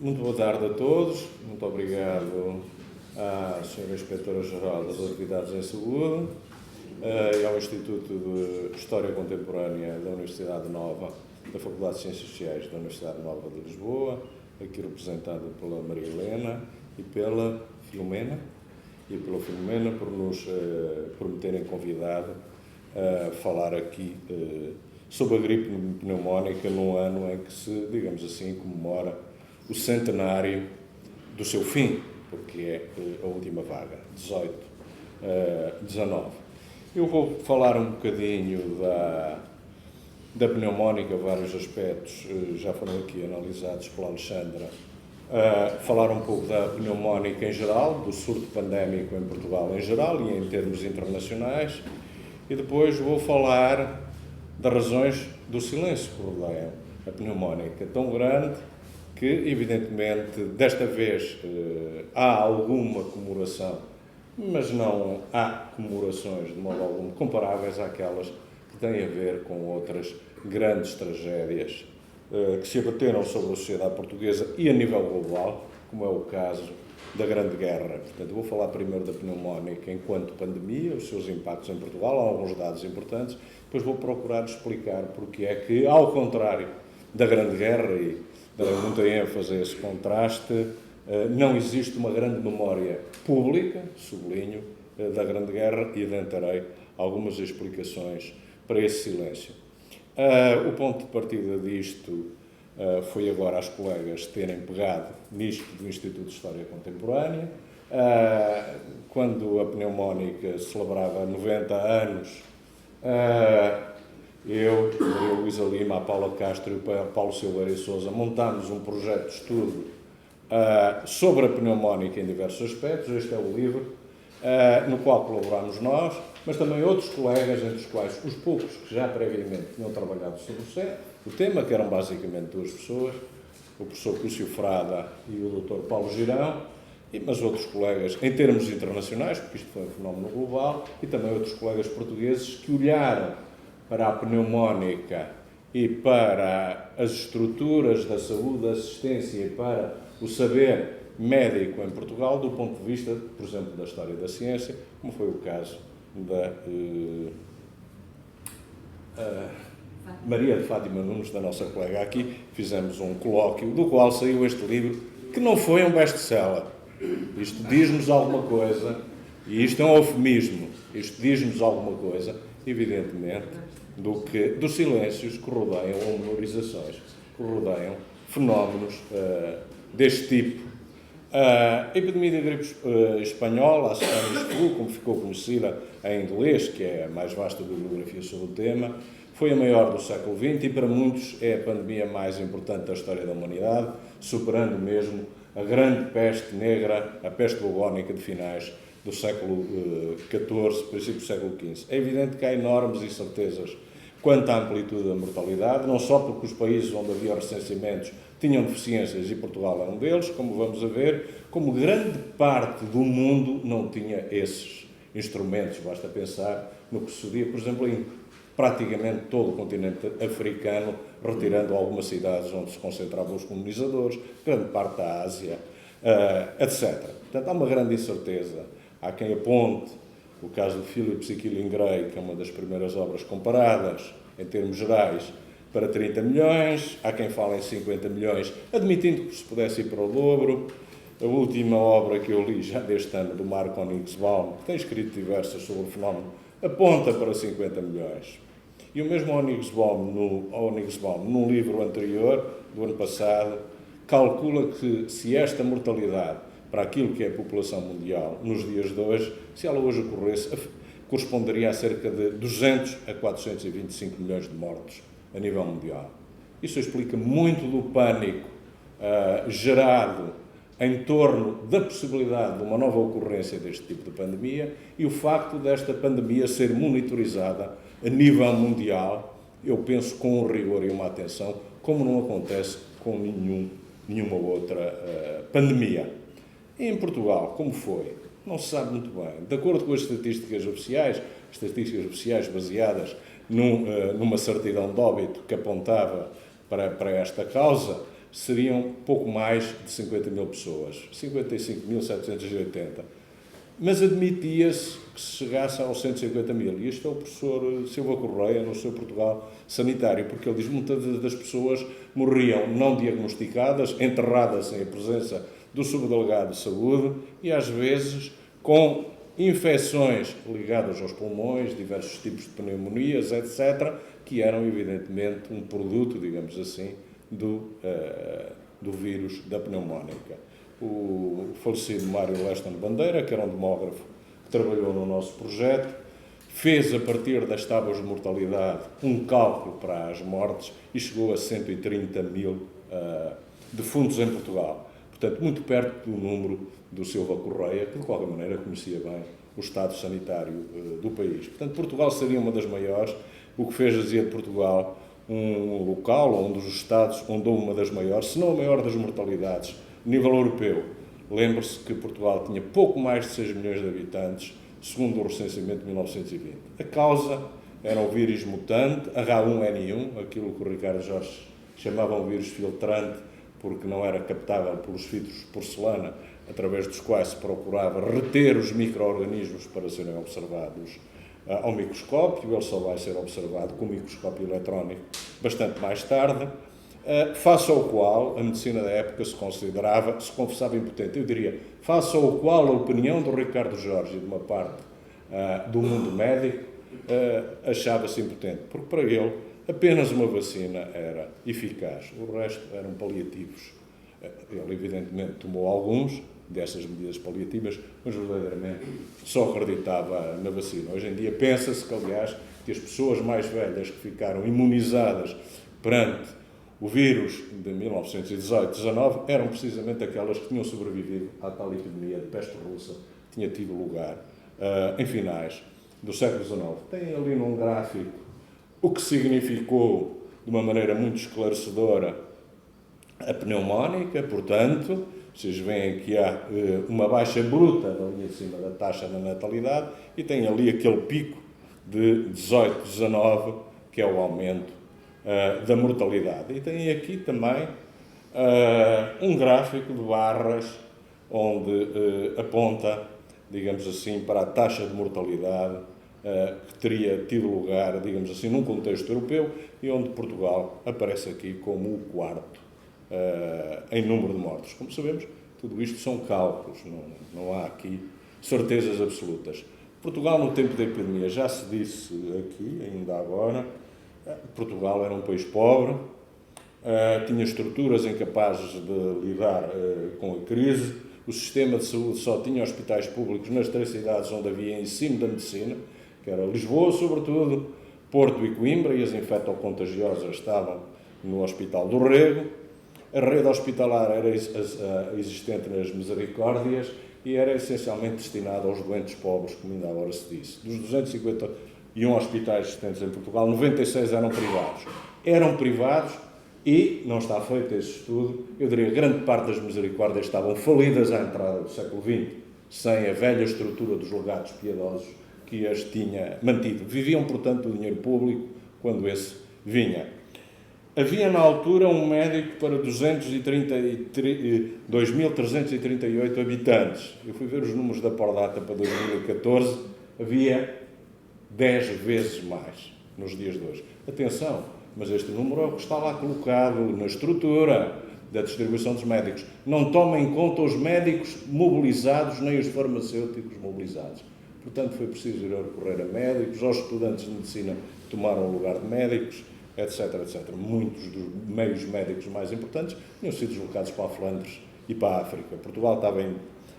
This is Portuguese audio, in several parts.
Muito boa tarde a todos. Muito obrigado à Sra. Inspetora-Geral das Atividades em Saúde e ao Instituto de História Contemporânea da Universidade Nova, da Faculdade de Ciências Sociais da Universidade Nova de Lisboa, aqui representada pela Maria Helena e pela Filomena, por me terem convidado a falar aqui sobre a gripe pneumónica num ano em que se, digamos assim, comemora o centenário do seu fim, porque é a última vaga, 19. Eu vou falar um bocadinho da pneumónica, vários aspectos já foram aqui analisados pela Alexandra. Falar um pouco da pneumónica em geral, do surto pandémico em Portugal em geral e em termos internacionais, e depois vou falar das razões do silêncio que rodeiam a pneumónica, tão grande que, evidentemente, desta vez há alguma comemoração, mas não há comemorações, de modo algum, comparáveis àquelas que têm a ver com outras grandes tragédias que se abateram sobre a sociedade portuguesa e a nível global, como é o caso da Grande Guerra. Portanto, vou falar primeiro da pneumónica enquanto pandemia, os seus impactos em Portugal, há alguns dados importantes, depois vou procurar explicar porque é que, ao contrário da Grande Guerra, e darei muita ênfase a esse contraste, não existe uma grande memória pública, sublinho, da Grande Guerra, e adentrarei algumas explicações para esse silêncio. O ponto de partida disto foi agora as colegas terem pegado nisto do Instituto de História Contemporânea, quando a pneumónica celebrava 90 anos, eu, Maria Luísa Lima, a Paula Castro e o Paulo Silveira e Sousa montámos um projeto de estudo sobre a pneumónica em diversos aspectos. Este é o livro no qual colaborámos nós, mas também outros colegas, entre os quais os poucos que já previamente tinham trabalhado sobre o tema, que eram basicamente duas pessoas, o professor Cúcio Frada e o Dr. Paulo Girão, mas outros colegas em termos internacionais, porque isto foi um fenómeno global, e também outros colegas portugueses que olharam para a pneumónica e para as estruturas da saúde, da assistência e para o saber médico em Portugal do ponto de vista, por exemplo, da história da ciência, como foi o caso da Maria de Fátima Nunes, da nossa colega aqui. Fizemos um colóquio do qual saiu este livro, que não foi um best-seller. Isto diz-nos alguma coisa, e isto é um eufemismo, isto diz-nos alguma coisa, evidentemente, dos silêncios que rodeiam, ou memorizações que rodeiam fenómenos deste tipo. A epidemia de gripe espanhola, a Spanish Flu, como ficou conhecida em inglês, que é a mais vasta bibliografia sobre o tema, foi a maior do século XX e para muitos é a pandemia mais importante da história da humanidade, superando mesmo a grande peste negra, a peste bubónica de finais do século XIV, princípio do século XV. É evidente que há enormes incertezas quanto à amplitude da mortalidade, não só porque os países onde havia recenseamentos tinham deficiências e Portugal é um deles, como vamos a ver, como grande parte do mundo não tinha esses instrumentos. Basta pensar no que sucedeu, por exemplo, em praticamente todo o continente africano, retirando algumas cidades onde se concentravam os colonizadores, grande parte da Ásia, etc. Portanto, há uma grande incerteza. Há quem aponte o caso de Phillips e Killing Gray, que é uma das primeiras obras comparadas, em termos gerais, para 30 milhões. Há quem fale em 50 milhões, admitindo que se pudesse ir para o dobro. A última obra que eu li já deste ano, do Mark Onigsbaum, que tem escrito diversas sobre o fenómeno, aponta para 50 milhões. E o mesmo Onigsbaum, num livro anterior, do ano passado, calcula que se esta mortalidade para aquilo que é a população mundial nos dias de hoje, se ela hoje ocorresse, corresponderia a cerca de 200 a 425 milhões de mortos a nível mundial. Isso explica muito do pânico gerado em torno da possibilidade de uma nova ocorrência deste tipo de pandemia e o facto desta pandemia ser monitorizada a nível mundial, eu penso com um rigor e uma atenção, como não acontece com nenhuma outra pandemia. E em Portugal, como foi? Não se sabe muito bem. De acordo com as estatísticas oficiais baseadas numa certidão de óbito que apontava para esta causa, seriam pouco mais de 50 mil pessoas, 55.780. Mas admitia-se que se chegasse aos 150 mil. E este é o professor Silva Correia, no seu Portugal Sanitário, porque ele diz que muitas das pessoas morriam não diagnosticadas, enterradas sem a presença do subdelegado de saúde e, às vezes, com infecções ligadas aos pulmões, diversos tipos de pneumonias, etc., que eram, evidentemente, um produto, digamos assim, do vírus da pneumónica. O falecido Mário Lestano Bandeira, que era um demógrafo que trabalhou no nosso projeto, fez, a partir das tábuas de mortalidade, um cálculo para as mortes e chegou a 130 mil defuntos em Portugal. Portanto, muito perto do número do Silva Correia, que de qualquer maneira conhecia bem o estado sanitário do país. Portanto, Portugal seria uma das maiores, o que fez de Portugal um local, ou um dos estados onde houve uma das maiores, se não a maior das mortalidades, a nível europeu. Lembre-se que Portugal tinha pouco mais de 6 milhões de habitantes, segundo o recenseamento de 1920. A causa era o vírus mutante, H1N1, aquilo que o Ricardo Jorge chamava um vírus filtrante, porque não era captável pelos filtros de porcelana, através dos quais se procurava reter os micro-organismos para serem observados ao microscópio. Ele só vai ser observado com o microscópio eletrónico bastante mais tarde, face ao qual a medicina da época se confessava impotente. Eu diria, face ao qual a opinião do Ricardo Jorge e de uma parte do mundo médico achava-se impotente, porque para ele apenas uma vacina era eficaz, o resto eram paliativos. Ele, evidentemente, tomou alguns dessas medidas paliativas, mas verdadeiramente só acreditava na vacina. Hoje em dia pensa-se que, aliás, que as pessoas mais velhas que ficaram imunizadas perante o vírus de 1918-19 eram precisamente aquelas que tinham sobrevivido à tal epidemia de peste russa que tinha tido lugar em finais do século XIX. Tem ali num gráfico o que significou, de uma maneira muito esclarecedora, a pneumónica. Portanto, vocês veem que há uma baixa bruta da linha de cima da taxa da natalidade e tem ali aquele pico de 18, 19, que é o aumento da mortalidade. E tem aqui também um gráfico de barras onde aponta, digamos assim, para a taxa de mortalidade que teria tido lugar, digamos assim, num contexto europeu e onde Portugal aparece aqui como o quarto em número de mortos. Como sabemos, tudo isto são cálculos, não há aqui certezas absolutas. Portugal, no tempo da epidemia, já se disse aqui, ainda agora, Portugal era um país pobre, tinha estruturas incapazes de lidar com a crise, o sistema de saúde só tinha hospitais públicos nas 3 cidades onde havia ensino da medicina, que era Lisboa, sobretudo, Porto e Coimbra, e as infectocontagiosas estavam no Hospital do Rego. A rede hospitalar era existente nas Misericórdias e era essencialmente destinada aos doentes pobres, como ainda agora se disse. Dos 251 hospitais existentes em Portugal, 96 eram privados. Eram privados e, não está feito esse estudo, eu diria que grande parte das Misericórdias estavam falidas à entrada do século XX, sem a velha estrutura dos legados piedosos que as tinha mantido. Viviam, portanto, do dinheiro público quando esse vinha. Havia, na altura, um médico para 2.338 habitantes. Eu fui ver os números da Pordata para 2014, havia 10 vezes mais nos dias de hoje. Atenção, mas este número é o que está lá colocado na estrutura da distribuição dos médicos. Não toma em conta os médicos mobilizados, nem os farmacêuticos mobilizados. Portanto, foi preciso ir a recorrer a médicos, aos estudantes de medicina tomaram o lugar de médicos, etc, etc. Muitos dos meios médicos mais importantes tinham sido deslocados para a Flandres e para a África. Portugal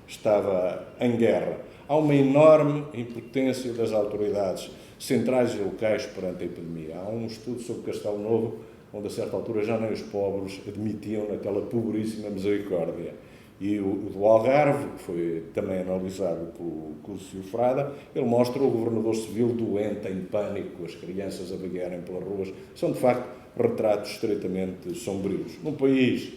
estava em guerra. Há uma enorme impotência das autoridades centrais e locais perante a epidemia. Há um estudo sobre Castelo Novo, onde a certa altura já nem os pobres admitiam naquela pobríssima misericórdia. E o do Algarve, que foi também analisado pelo Lúcio Frada, ele mostra o governador civil doente, em pânico, as crianças a vaguearem pelas ruas. São, de facto, retratos estreitamente sombrios. Num país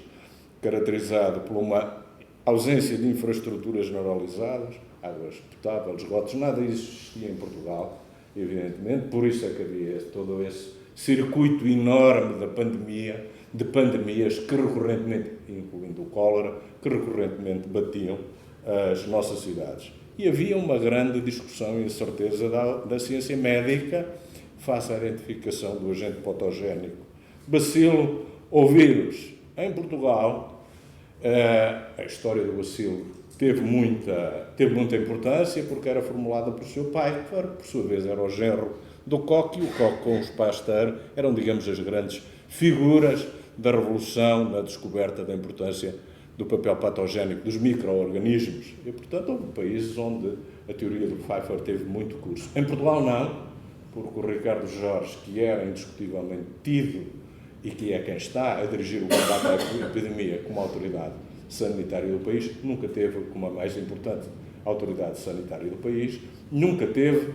caracterizado por uma ausência de infraestruturas generalizadas, águas potáveis, esgotos, nada existia em Portugal, evidentemente, por isso é que havia todo esse circuito enorme da pandemia, de pandemias que recorrentemente, incluindo o cólera, que recorrentemente batiam as nossas cidades. E havia uma grande discussão e incerteza da ciência médica face à identificação do agente patogénico, bacilo ou vírus. Em Portugal, a história do bacilo teve muita importância porque era formulada por seu pai, que por sua vez era o genro do Koch, e o Koch com os Pasteur eram, digamos, as grandes figuras da revolução na descoberta da importância do papel patogénico dos micro-organismos. E, portanto, houve países onde a teoria do Pfeiffer teve muito curso. Em Portugal, não, porque o Ricardo Jorge, que era indiscutivelmente tido e que é quem está a dirigir o combate à epidemia como autoridade sanitária do país, nunca teve, como a mais importante autoridade sanitária do país, nunca teve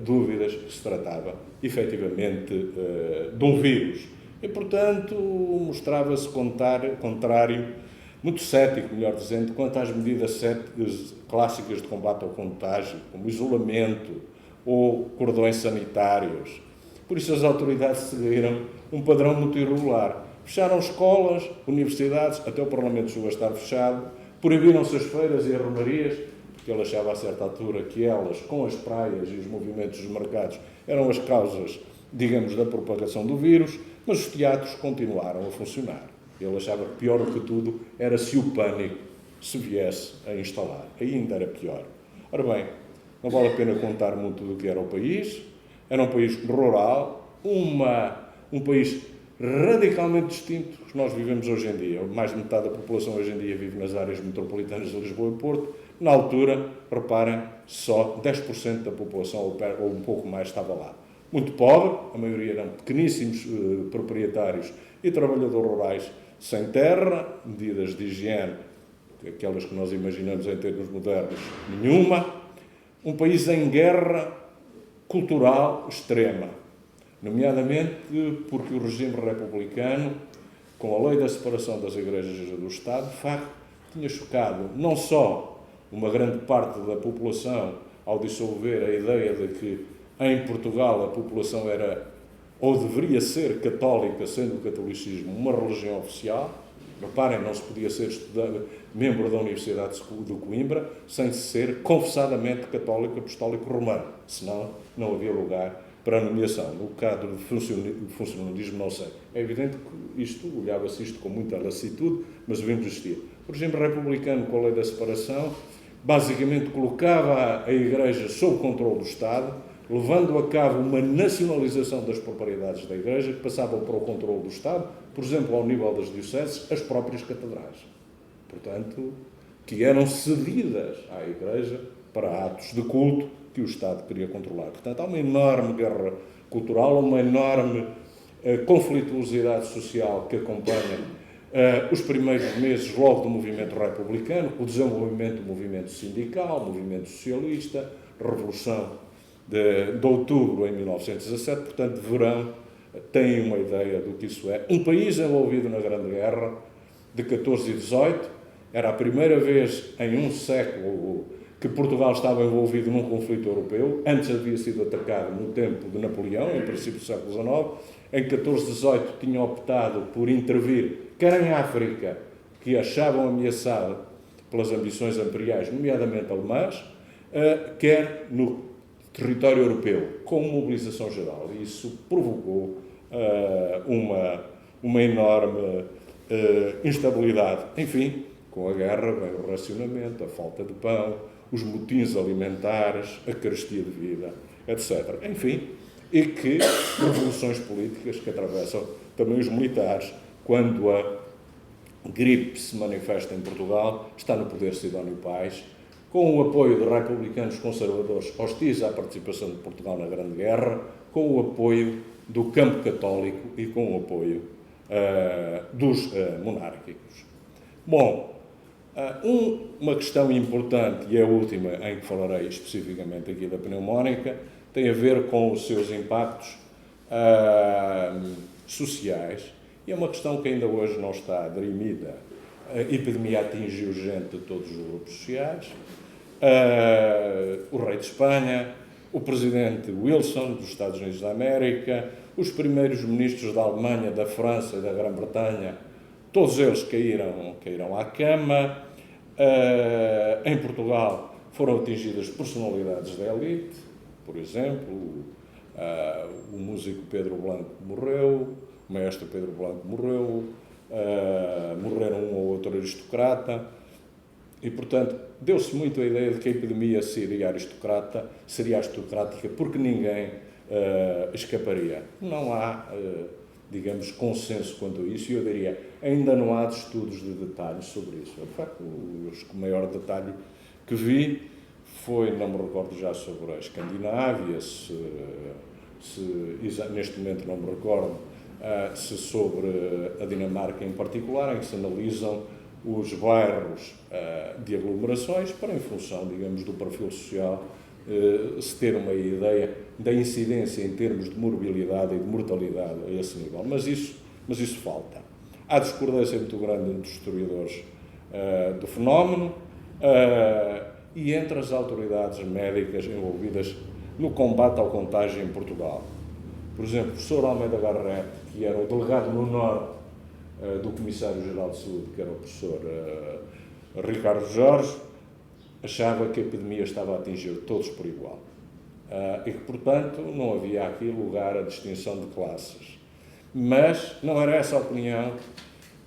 dúvidas que se tratava, efetivamente, de um vírus. E, portanto, mostrava-se contrário, muito cético, melhor dizendo, quanto às medidas clássicas de combate ao contágio, como isolamento ou cordões sanitários. Por isso as autoridades seguiram um padrão muito irregular. Fecharam escolas, universidades, até o Parlamento chegou a estar fechado, proibiram-se as feiras e as romarias, porque ele achava a certa altura que elas, com as praias e os movimentos dos mercados, eram as causas, digamos, da propagação do vírus, mas os teatros continuaram a funcionar. Ele achava que pior do que tudo era se o pânico se viesse a instalar. Ainda era pior. Ora bem, não vale a pena contar muito do que era o país. Era um país rural, um país radicalmente distinto do que nós vivemos hoje em dia. Mais de metade da população hoje em dia vive nas áreas metropolitanas de Lisboa e Porto. Na altura, reparem, só 10% da população, ou um pouco mais, estava lá. Muito pobre, a maioria eram pequeníssimos proprietários e trabalhadores rurais sem terra, medidas de higiene, aquelas que nós imaginamos em termos modernos, nenhuma. Um país em guerra cultural extrema, nomeadamente porque o regime republicano, com a lei da separação das igrejas e do Estado, de facto, tinha chocado não só uma grande parte da população ao dissolver a ideia de que em Portugal a população era ou deveria ser católica, sendo o catolicismo uma religião oficial. Reparem, não se podia ser membro da Universidade de Coimbra sem ser confessadamente católico apostólico romano, senão não havia lugar para a nomeação. No caso do funcionalismo, não sei. É evidente que olhava-se isto com muita lassitude, mas devemos existir. O regime republicano, com a lei da separação, basicamente colocava a Igreja sob controle do Estado, levando a cabo uma nacionalização das propriedades da Igreja, que passavam para o controle do Estado, por exemplo, ao nível das dioceses, as próprias catedrais. Portanto, que eram cedidas à Igreja para atos de culto que o Estado queria controlar. Portanto, há uma enorme guerra cultural, uma enorme conflituosidade social que acompanha os primeiros meses logo do movimento republicano, o desenvolvimento do movimento sindical, movimento socialista, revolução de outubro em 1917, portanto, de verão, têm uma ideia do que isso é. Um país envolvido na Grande Guerra de 14 e 18, era a primeira vez em um século que Portugal estava envolvido num conflito europeu. Antes havia sido atacado no tempo de Napoleão, em princípio do século XIX. Em 14 e 18 tinham optado por intervir, quer em África, que achavam ameaçada pelas ambições imperiais, nomeadamente alemãs, quer no território europeu, com mobilização geral. E isso provocou uma enorme instabilidade. Enfim, com a guerra vem o racionamento, a falta de pão, os motins alimentares, a carestia de vida, etc. Enfim, e que revoluções políticas que atravessam também os militares, quando a gripe se manifesta em Portugal, está no poder Sidónio Pais, com o apoio de republicanos conservadores hostis à participação de Portugal na Grande Guerra, com o apoio do campo católico e com o apoio dos monárquicos. Bom, uma questão importante, e é a última em que falarei especificamente aqui da pneumónica, tem a ver com os seus impactos sociais, e é uma questão que ainda hoje não está dirimida. A epidemia atingiu gente de todos os grupos sociais, o rei de Espanha, o presidente Wilson dos Estados Unidos da América, os primeiros ministros da Alemanha, da França e da Grã-Bretanha, todos eles caíram à cama. Em Portugal foram atingidas personalidades da elite, por exemplo, o músico Pedro Blanco morreu, o maestro Pedro Blanco morreu, morreram um ou outro aristocrata, e, portanto, deu-se muito a ideia de que a epidemia seria aristocrática, porque ninguém escaparia. Não há, digamos, consenso quanto a isso, e eu diria, ainda não há estudos de detalhes sobre isso. De facto, o maior detalhe que vi foi, não me recordo já sobre a Escandinávia, neste momento não me recordo, se sobre a Dinamarca em particular, em que se analisam os bairros de aglomerações para, em função, digamos, do perfil social, se ter uma ideia da incidência em termos de morbilidade e de mortalidade a esse nível. Mas isso falta. Há discordância muito grande entre os historiadores do fenómeno e entre as autoridades médicas envolvidas no combate ao contágio em Portugal. Por exemplo, o professor Almeida Garrett, que era o delegado no Norte do Comissário-Geral de Saúde, que era o professor Ricardo Jorge, achava que a epidemia estava a atingir todos por igual. E que, portanto, não havia aqui lugar à distinção de classes. Mas não era essa a opinião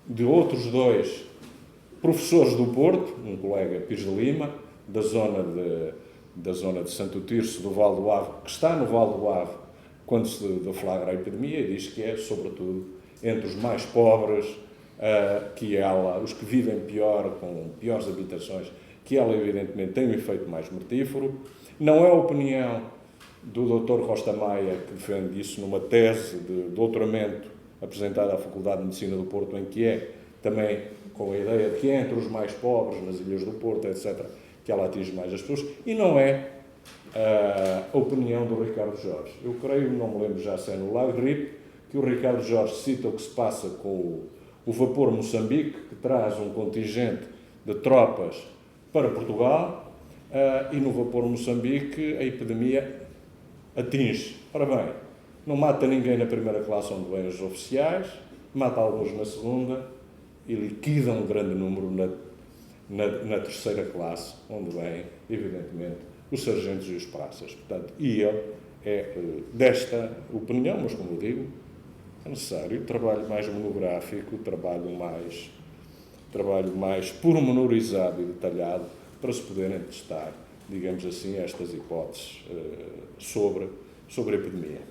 de outros dois professores do Porto, um colega Pires de Lima, da zona de Santo Tirso, do Val do Ave, que está no Val do Ave quando se deflagra a epidemia, e diz que é, sobretudo, entre os mais pobres, que ela, os que vivem pior, com piores habitações, que ela, evidentemente, tem um efeito mais mortífero. Não é a opinião do Dr. Costa Maia, que defende isso numa tese de doutoramento apresentada à Faculdade de Medicina do Porto, em que é também com a ideia de que é entre os mais pobres, nas ilhas do Porto, etc., que ela atinge mais as pessoas, e não é a opinião do Ricardo Jorge. Eu creio, não me lembro já se é no La Gripe, que o Ricardo Jorge cita o que se passa com o vapor Moçambique, que traz um contingente de tropas para Portugal, e no vapor Moçambique a epidemia atinge. Ora bem, não mata ninguém na primeira classe onde vêm os oficiais, mata alguns na segunda e liquida um grande número na terceira classe, onde vêm, evidentemente, os sargentos e os praças. Portanto, e ele é desta opinião, mas, como eu digo, é necessário trabalho mais monográfico, trabalho mais pormenorizado e detalhado para se poderem testar, digamos assim, estas hipóteses sobre a epidemia.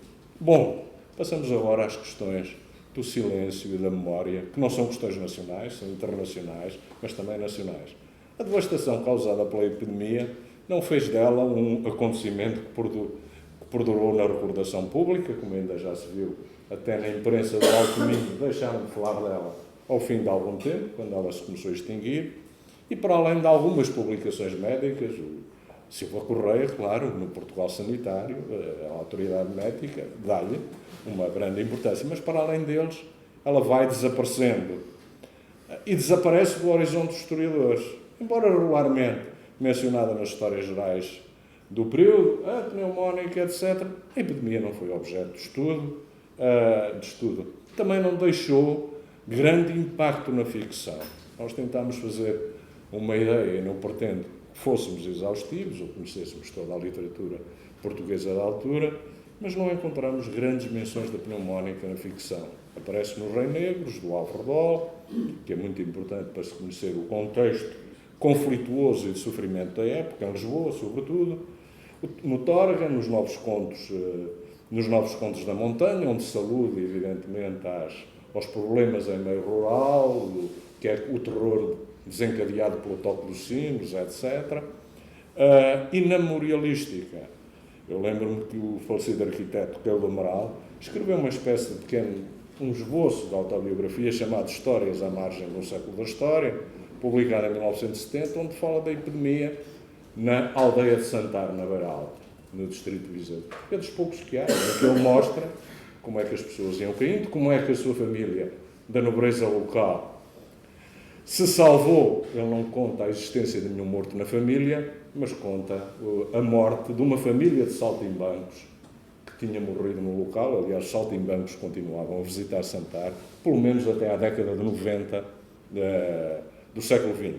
Bom, passamos agora às questões do silêncio e da memória, que não são questões nacionais, são internacionais, mas também nacionais. A devastação causada pela epidemia não fez dela um acontecimento que perdurou na recordação pública, como ainda já se viu, até na imprensa do Alto Minho deixaram de falar dela ao fim de algum tempo, quando ela se começou a extinguir, e para além de algumas publicações médicas, o Silva Correia, claro, no Portugal Sanitário, a autoridade médica dá-lhe uma grande importância, mas para além deles, ela vai desaparecendo. E desaparece do horizonte dos historiadores, embora regularmente mencionada nas histórias gerais do período, a pneumónica, etc. A epidemia não foi objeto de estudo. Também não deixou grande impacto na ficção. Nós tentámos fazer uma ideia, e não pretendo que fôssemos exaustivos ou conhecêssemos toda a literatura portuguesa da altura, mas não encontramos grandes menções da pneumónica na ficção. Aparece nos Rei Negros, do Alfred Ball, que é muito importante para se conhecer o contexto conflituoso e de sofrimento da época, em Lisboa, sobretudo. No Torga, nos Novos Contos da Montanha, onde se alude, evidentemente, aos problemas em meio rural, que é o terror desencadeado pelo toque dos sinos, etc. E na memorialística, eu lembro-me que o falecido arquiteto Pedro Amaral escreveu uma espécie de um esboço de autobiografia chamado Histórias à Margem de um Século da História, publicado em 1970, onde fala da epidemia na aldeia de Santar, na Beira Alta, no distrito de Viseu. É dos poucos que há, em que ele mostra como é que as pessoas iam caindo, como é que a sua família da nobreza local se salvou. Ele não conta a existência de nenhum morto na família, mas conta a morte de uma família de saltimbancos que tinha morrido no local. Aliás, saltimbancos continuavam a visitar Santar, pelo menos até à década de 90 do século XX.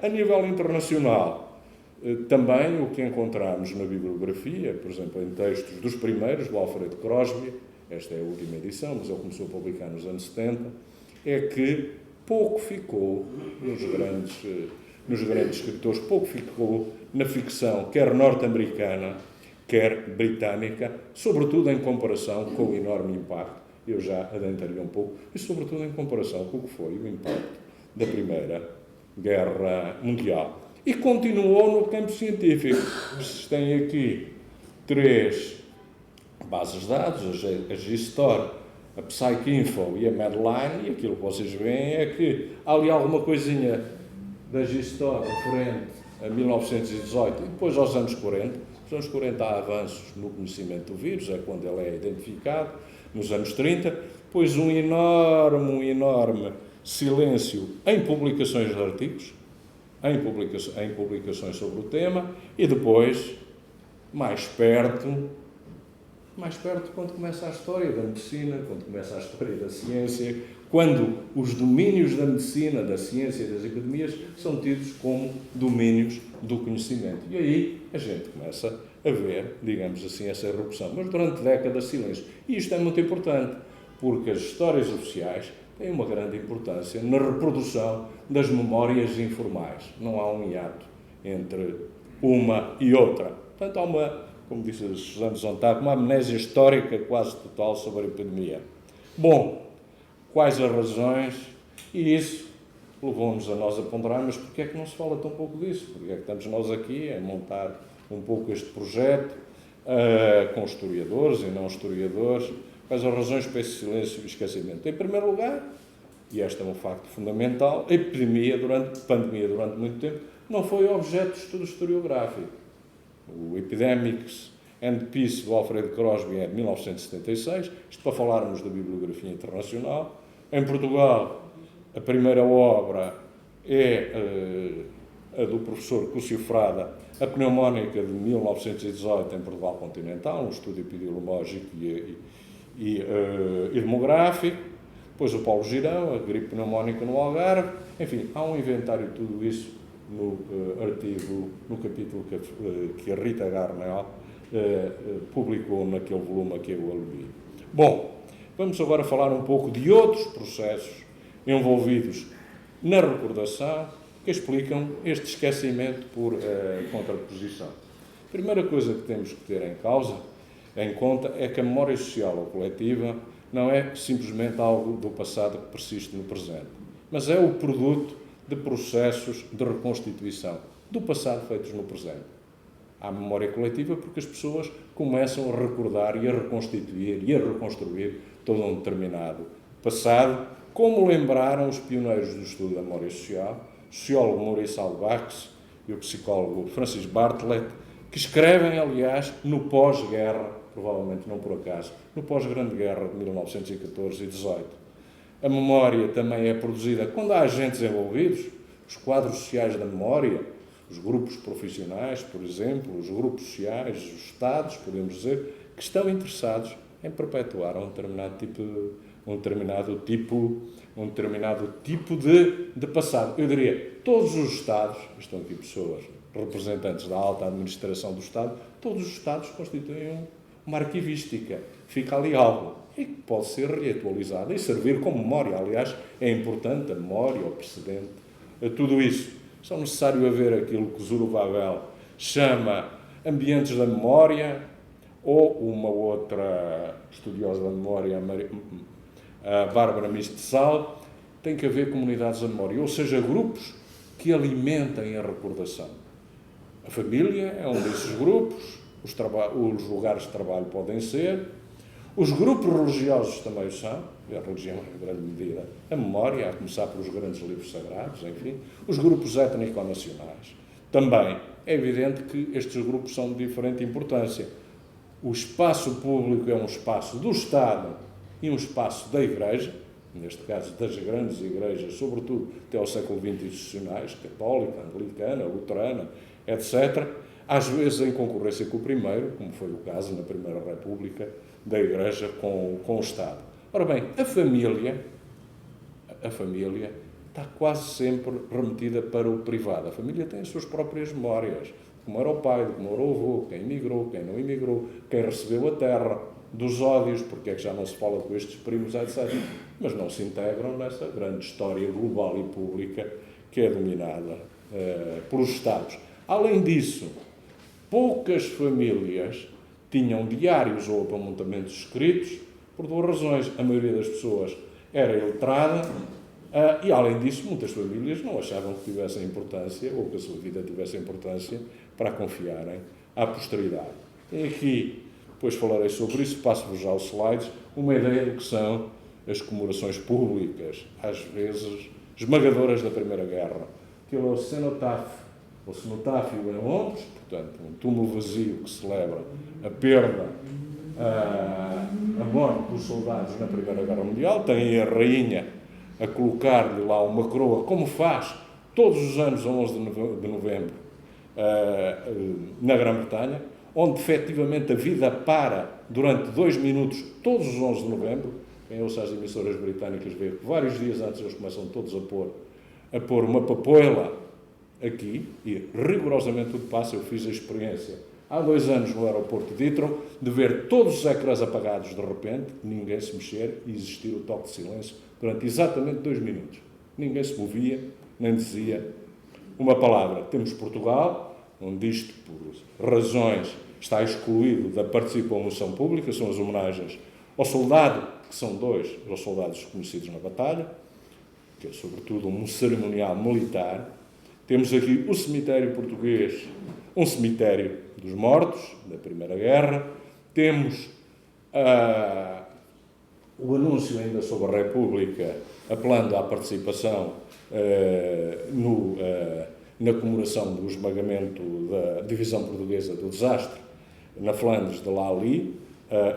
A nível internacional, também o que encontramos na bibliografia, por exemplo, em textos dos primeiros, do Alfred Crosby, esta é a última edição, mas ele começou a publicar nos anos 70, é que pouco ficou nos grandes escritores, pouco ficou na ficção, quer norte-americana, quer britânica, sobretudo em comparação com o enorme impacto, eu já adentraria um pouco, e sobretudo em comparação com o que foi o impacto da Primeira Guerra Mundial. E continuou no campo científico. Vocês têm aqui 3 bases de dados, a G-Store, a PsycInfo e a Medline, e aquilo que vocês veem é que há ali alguma coisinha da G-Store referente a 1918 e depois aos anos 40. Nos anos 40 há avanços no conhecimento do vírus, é quando ele é identificado, nos anos 30, depois um enorme silêncio em publicações de artigos, em publicações sobre o tema, e depois, mais perto, quando começa a história da medicina, quando começa a história da ciência, quando os domínios da medicina, da ciência e das epidemias são tidos como domínios do conhecimento. E aí a gente começa a ver, digamos assim, essa erupção. Mas durante décadas, silêncio. E isto é muito importante, porque as histórias oficiais têm uma grande importância na reprodução das memórias informais. Não há um hiato entre uma e outra. Portanto, há uma, como disse a Susana Zontac, uma amnésia histórica quase total sobre a epidemia. Bom, quais as razões? E isso levou-nos a nós a ponderar, mas porquê é que não se fala tão pouco disso? Porquê é que estamos nós aqui a montar um pouco este projeto com historiadores e não historiadores? Quais as razões para esse silêncio e esquecimento? Em primeiro lugar, e este é um facto fundamental, a pandemia durante muito tempo não foi objeto de estudo historiográfico. O Epidemics and Peace, do Alfred Crosby, é de 1976, isto para falarmos da bibliografia internacional. Em Portugal, a primeira obra é a do professor Cúcio Frada, a pneumónica de 1918 em Portugal continental, um estudo epidemiológico e demográfico. Depois o Paulo Girão, a gripe pneumónica no Algarve. Enfim, há um inventário de tudo isso no artigo, no capítulo que a Rita Garnel publicou naquele volume que eu aludi. Bom, vamos agora falar um pouco de outros processos envolvidos na recordação que explicam este esquecimento por contraposição. A primeira coisa que temos que ter em conta é que a memória social ou coletiva não é simplesmente algo do passado que persiste no presente, mas é o produto de processos de reconstituição do passado feitos no presente. Há memória coletiva porque as pessoas começam a recordar e a reconstituir e a reconstruir todo um determinado passado, como lembraram os pioneiros do estudo da memória social, o sociólogo Maurice Albax e o psicólogo Francis Bartlett, que escrevem, aliás, no pós-guerra, provavelmente não por acaso, no pós-Grande Guerra de 1914 e 18. A memória também é produzida quando há agentes envolvidos, os quadros sociais da memória, os grupos profissionais, por exemplo, os grupos sociais, os Estados, podemos dizer, que estão interessados em perpetuar um determinado tipo de passado. Eu diria, todos os Estados, estão aqui pessoas, representantes da alta administração do Estado, todos os Estados constituem uma arquivística. Fica ali algo e que pode ser reatualizado e servir como memória. Aliás, é importante a memória, o precedente, tudo isso. Só necessário haver aquilo que Zorobabel chama ambientes da memória, ou uma outra estudiosa da memória, a Bárbara Mistessal, tem que haver comunidades da memória, ou seja, grupos que alimentem a recordação. A família é um desses grupos, os lugares de trabalho podem ser, os grupos religiosos também são, a religião em grande medida, a memória, a começar pelos grandes livros sagrados, enfim, os grupos étnico-nacionais. Também é evidente que estes grupos são de diferente importância. O espaço público é um espaço do Estado e um espaço da Igreja, neste caso das grandes igrejas, sobretudo até ao século XX institucionais, católica, anglicana, luterana, etc. às vezes em concorrência com o primeiro, como foi o caso na Primeira República, da Igreja com o Estado. Ora bem, a família está quase sempre remetida para o privado. A família tem as suas próprias memórias, como era o pai, como era o avô, quem emigrou, quem não emigrou, quem recebeu a terra, dos ódios, porque é que já não se fala com estes primos, etc. Mas não se integram nessa grande história global e pública que é dominada pelos Estados. Além disso, poucas famílias tinham diários ou apontamentos escritos por duas razões. A maioria das pessoas era iletrada e, além disso, muitas famílias não achavam que tivessem importância ou que a sua vida tivesse importância para confiarem à posteridade. Tem aqui, depois falarei sobre isso, passo-vos já aos slides, uma ideia do que são as comemorações públicas, às vezes esmagadoras da Primeira Guerra. Aquilo é o cenotáfio em Londres, portanto, um túmulo vazio que celebra a perda, a morte dos soldados na Primeira Guerra Mundial. Tem a rainha a colocar-lhe lá uma coroa, como faz todos os anos a 11 de novembro na Grã-Bretanha, onde efetivamente a vida para durante 2 minutos, todos os 11 de novembro. Quem ouça as emissoras britânicas vê que vários dias antes eles começam todos a pôr uma papoila aqui, e rigorosamente tudo passa. Eu fiz a experiência há 2 anos no aeroporto de Heathrow, de ver todos os ecrãs apagados de repente, ninguém se mexer e existir o toque de silêncio durante exatamente 2 minutos. Ninguém se movia, nem dizia uma palavra. Temos Portugal, onde isto, por razões, está excluído da participação pública, são as homenagens ao soldado, que são 2, aos soldados conhecidos na batalha, que é sobretudo um cerimonial militar. Temos aqui o cemitério português, um cemitério dos mortos da Primeira Guerra. Temos o anúncio ainda sobre a República, apelando à participação na comemoração do esmagamento da divisão portuguesa do desastre na Flandres de Lally,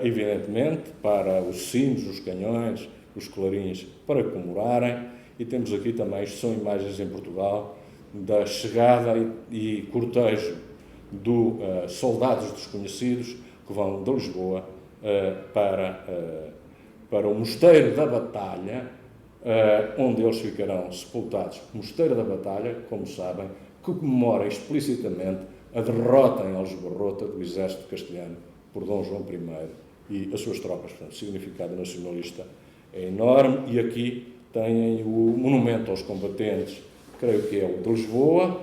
evidentemente, para os sinos, os canhões, os clarins, para comemorarem. E temos aqui também, são imagens em Portugal, da chegada e cortejo de soldados desconhecidos que vão de Lisboa para o Mosteiro da Batalha, onde eles ficarão sepultados. O Mosteiro da Batalha, como sabem, que comemora explicitamente a derrota em Aljubarrota do exército castelhano por Dom João I e as suas tropas. Portanto, o significado nacionalista é enorme. E aqui têm o monumento aos combatentes, creio que é o de Lisboa,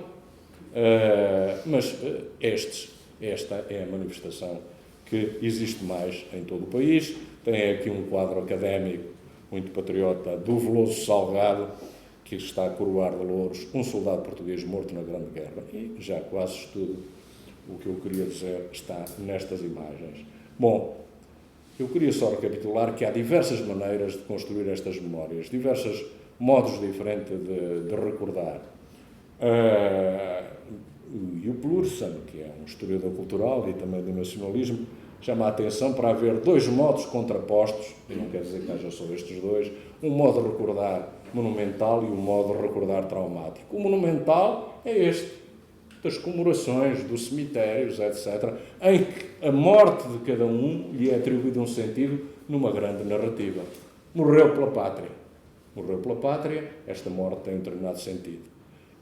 mas esta é a manifestação que existe mais em todo o país. Tem aqui um quadro académico muito patriota do Veloso Salgado, que está a coroar de louros um soldado português morto na Grande Guerra. E já quase tudo o que eu queria dizer está nestas imagens. Bom, eu queria só recapitular que há diversas maneiras de construir estas memórias, diversos modos diferentes de recordar. E o Plursan, que é um historiador cultural e também do nacionalismo, chama a atenção para haver 2 modos contrapostos, e não quer dizer que haja só estes 2, um modo de recordar monumental e um modo de recordar traumático. O monumental é este, das comemorações, dos cemitérios, etc., em que a morte de cada um lhe é atribuído um sentido numa grande narrativa. Morreu pela pátria. Morreu pela pátria, esta morte tem um determinado sentido.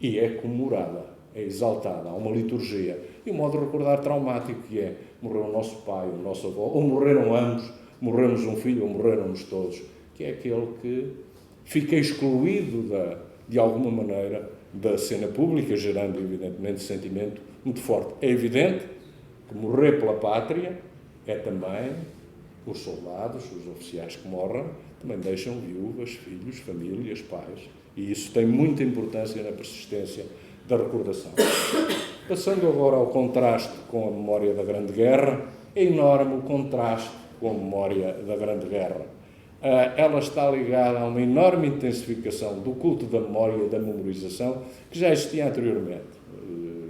E é comemorada, é exaltada, há uma liturgia. E o modo de recordar traumático, que é morreu o nosso pai, o nosso avô, ou morreram ambos, morremos um filho, ou morreram-nos todos, que é aquele que fica excluído de alguma maneira da cena pública, gerando evidentemente sentimento muito forte. É evidente que morrer pela pátria é também os soldados, os oficiais que morrem, também deixam viúvas, filhos, famílias, pais, e isso tem muita importância na persistência da recordação. Passando agora ao contraste com a memória da Grande Guerra, é enorme o contraste com a memória da Grande Guerra. Ela está ligada a uma enorme intensificação do culto da memória e da memorização que já existia anteriormente.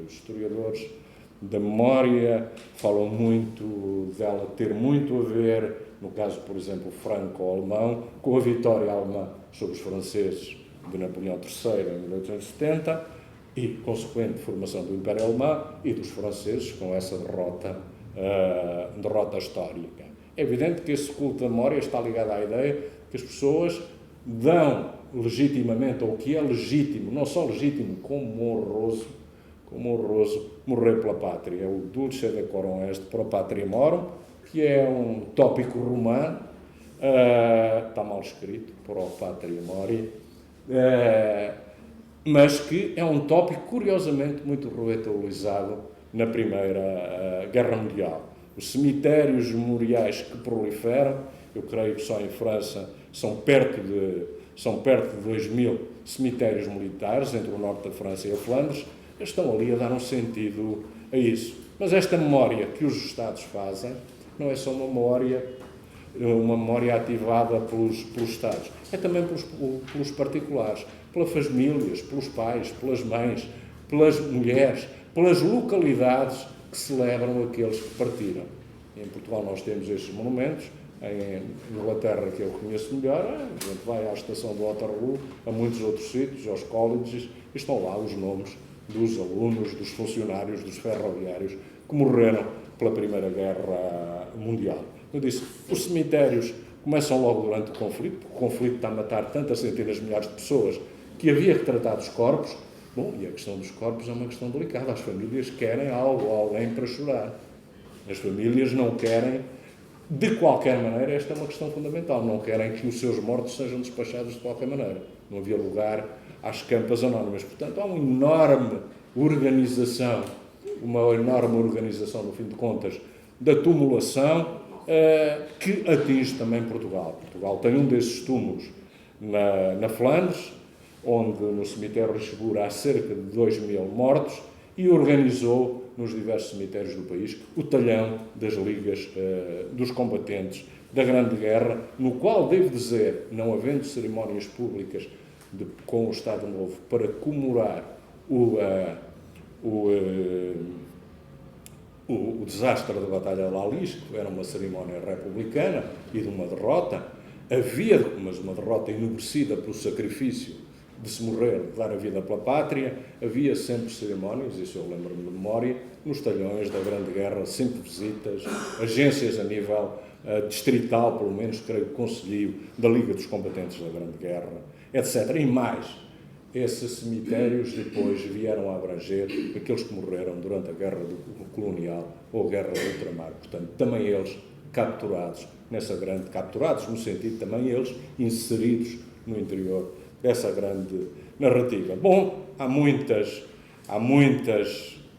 Os historiadores da memória falam muito dela ter muito a ver, no caso, por exemplo, franco-alemão, com a vitória alemã sobre os franceses de Napoleão III em 1870, e consequente formação do Império Alemão e dos franceses com essa derrota histórica. É evidente que esse culto da memória está ligado à ideia que as pessoas dão legitimamente, ou que é legítimo, não só legítimo, como honroso, morrer pela pátria. O dulce decorum est pro patria morum, que é um tópico romano, está mal escrito, pro patria mori, mas que é um tópico curiosamente muito reutilizado na Primeira Guerra Mundial. Os cemitérios memoriais que proliferam, eu creio que só em França são perto de 2.000 cemitérios militares entre o norte da França e a Flandres, estão ali a dar um sentido a isso. Mas esta memória que os Estados fazem não é só uma memória ativada pelos Estados, é também pelos particulares, pelas famílias, pelos pais, pelas mães, pelas mulheres, pelas localidades que celebram aqueles que partiram. Em Portugal nós temos estes monumentos, em Inglaterra, que eu conheço melhor, a gente vai à estação do Waterloo, a muitos outros sítios, aos colleges, e estão lá os nomes dos alunos, dos funcionários, dos ferroviários que morreram pela Primeira Guerra Mundial. Eu disse, os cemitérios começam logo durante o conflito está a matar tantas centenas de milhares de pessoas que havia que tratar dos corpos. Bom, e a questão dos corpos é uma questão delicada. As famílias querem alguém para chorar. As famílias não querem, de qualquer maneira, esta é uma questão fundamental, não querem que os seus mortos sejam despachados de qualquer maneira. Não havia lugar às campas anónimas. Portanto, há uma enorme organização, no fim de contas, da tumulação, que atinge também Portugal. Portugal tem um desses túmulos na Flandres, onde no cemitério de Segura há cerca de 2.000 mortos, e organizou nos diversos cemitérios do país o talhão das ligas dos combatentes da Grande Guerra, no qual, devo dizer, não havendo cerimónias públicas com o Estado Novo para comemorar o desastre da Batalha de Lalis, que era uma cerimónia republicana e de uma derrota, mas uma derrota enobrecida pelo sacrifício de se morrer, de dar a vida pela pátria, havia sempre cerimónias, isso eu lembro-me de memória, nos talhões da Grande Guerra, sempre visitas, agências a nível distrital, pelo menos, creio que conselheiro da Liga dos Combatentes da Grande Guerra, etc. E mais, esses cemitérios depois vieram a abranger aqueles que morreram durante a Guerra Colonial ou a Guerra do Ultramar. Portanto, também eles capturados no sentido também eles inseridos no interior dessa grande narrativa. Bom, há muitas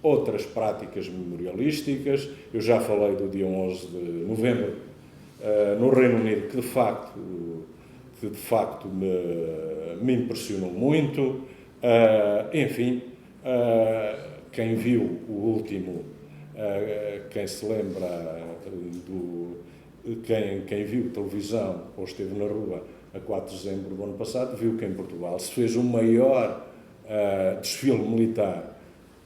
outras práticas memorialísticas. Eu já falei do dia 11 de novembro no Reino Unido, que de facto me impressionou muito. Enfim, quem viu o último, quem se lembra quem viu televisão ou esteve na rua a 4 de dezembro do ano passado, viu que em Portugal se fez o maior desfile militar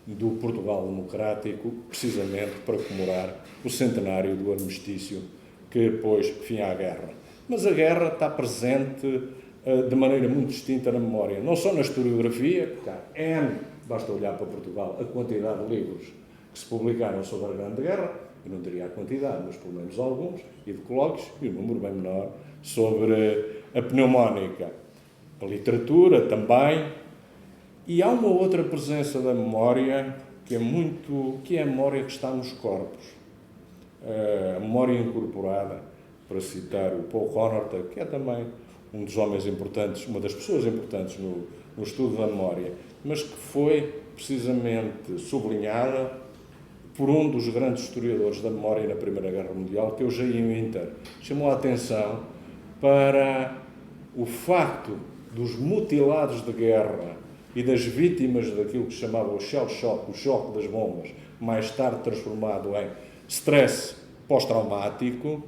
do Portugal democrático, precisamente para comemorar o centenário do armistício que pôs fim à guerra. Mas a guerra está presente de maneira muito distinta na memória, não só na historiografia, porque há basta olhar para Portugal, a quantidade de livros que se publicaram sobre a Grande Guerra, eu não diria a quantidade, mas pelo menos alguns, e de colóquios, e um número bem menor, sobre a pneumónica. A literatura também. E há uma outra presença da memória que é a memória que está nos corpos. A memória incorporada, para citar o Paul Connorter, que é também um dos homens importantes, uma das pessoas importantes no estudo da memória, mas que foi precisamente sublinhada por um dos grandes historiadores da memória na Primeira Guerra Mundial, que é o Jaime Winter. Chamou a atenção para o facto dos mutilados de guerra e das vítimas daquilo que se chamava o shell shock, o choque das bombas, mais tarde transformado em stress pós-traumático,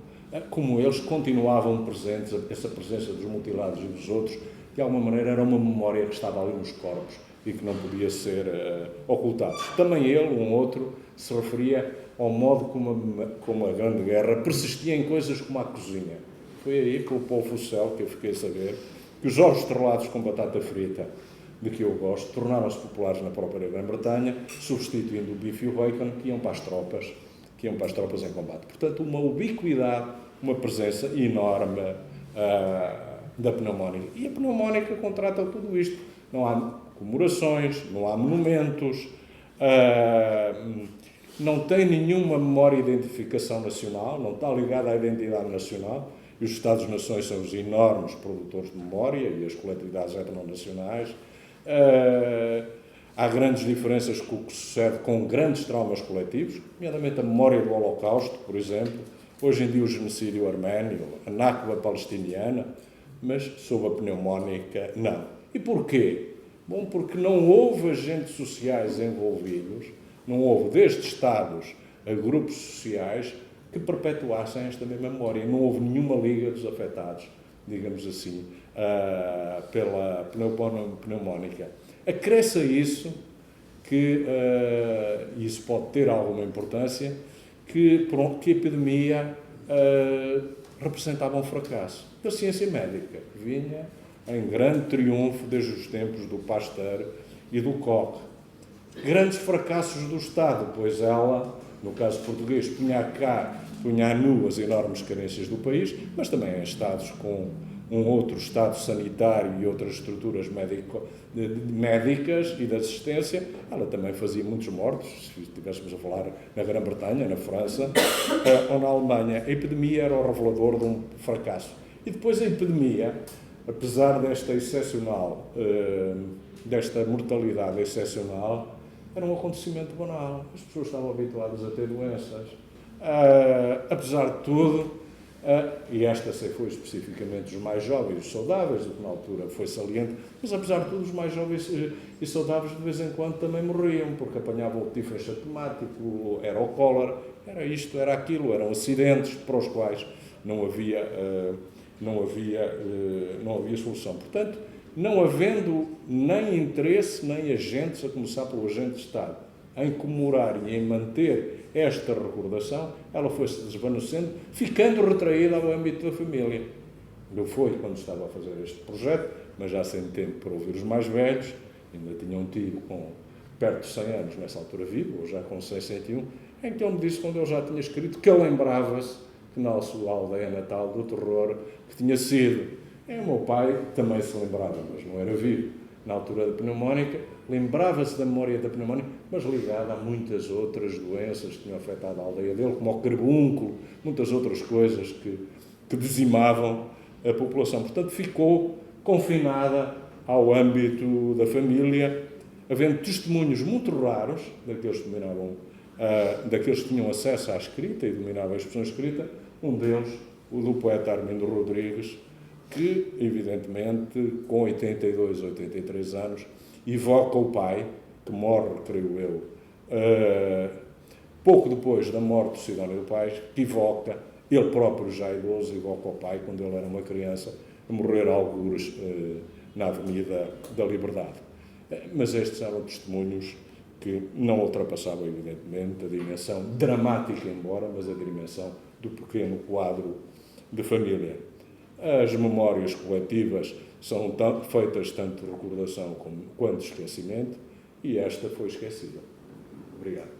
como eles continuavam presentes, essa presença dos mutilados e dos outros, de alguma maneira era uma memória que estava ali nos corpos e que não podia ser ocultada. Também ele, um outro, se referia ao modo como a Grande Guerra persistia em coisas como a cozinha. Foi aí, pelo Paul Fussell, que eu fiquei a saber, que os ovos estrelados com batata frita de que eu gosto, tornaram-se populares na própria Grã-Bretanha, substituindo o bife e o bacon que iam para as tropas em combate. Portanto, uma ubiquidade, uma presença enorme da pneumónica. E a pneumónica contrata tudo isto. Não há comemorações, não há monumentos, não tem nenhuma memória de identificação nacional, não está ligada à identidade nacional. E os Estados-nações são os enormes produtores de memória e as coletividades etnonacionais. Há grandes diferenças com o que sucede com grandes traumas coletivos, nomeadamente a memória do Holocausto, por exemplo, hoje em dia o genocídio arménio, a Nakba palestiniana, mas sob a pneumónica, não. E porquê? Bom, porque não houve agentes sociais envolvidos, não houve desde Estados a grupos sociais que perpetuassem esta mesma memória. Não houve nenhuma liga dos afetados, digamos assim, pela pneumónica. Acresce a isso que isso pode ter alguma importância, que a epidemia representava um fracasso da ciência médica, que vinha em grande triunfo desde os tempos do Pasteur e do Koch. Grandes fracassos do Estado, pois ela, no caso português, punha a nu as enormes carências do país, mas também em Estados com um outro Estado sanitário e outras estruturas médicas e de assistência. Ela também fazia muitos mortos, se estivéssemos a falar na Grã-Bretanha, na França ou na Alemanha. A epidemia era o revelador de um fracasso. E depois a epidemia, apesar desta mortalidade excepcional, era um acontecimento banal. As pessoas estavam habituadas a ter doenças. Apesar de tudo, e esta foi especificamente os mais jovens, os saudáveis, o que na altura foi saliente, mas apesar de tudo, os mais jovens e saudáveis de vez em quando também morriam, porque apanhavam o tifo enxatemático, era o cólera, era isto, era aquilo, eram acidentes para os quais não havia solução. Portanto, não havendo nem interesse, nem agentes, a começar pelo agente de Estado, em comemorar e em manter esta recordação, ela foi-se desvanecendo, ficando retraída ao âmbito da família. Não foi quando estava a fazer este projeto, mas já sem tempo para ouvir os mais velhos, ainda tinha um tio com perto de 100 anos, nessa altura vivo, ou já com 101, então me disse, quando eu já tinha escrito, que ele lembrava-se que na sua aldeia natal do terror, que tinha sido. O meu pai também se lembrava, mas não era vivo, na altura da pneumónica, lembrava-se da memória da pneumónica, mas ligada a muitas outras doenças que tinham afetado a aldeia dele, como o carbúnculo, muitas outras coisas que dizimavam a população. Portanto, ficou confinada ao âmbito da família, havendo testemunhos muito raros daqueles que tinham acesso à escrita e dominavam a expressão escrita, um deles, o do poeta Armindo Rodrigues, que, evidentemente, com 82, 83 anos, evoca o pai, que morre, creio eu, pouco depois da morte do Sidónio do Paes, que evoca, ele próprio já idoso, evoca o pai, quando ele era uma criança, a morrer a algures na Avenida da Liberdade. Mas estes eram testemunhos que não ultrapassavam, evidentemente, a dimensão dramática, embora, mas a dimensão do pequeno quadro de família. As memórias coletivas são feitas tanto de recordação quanto de esquecimento, e esta foi esquecida. Obrigado.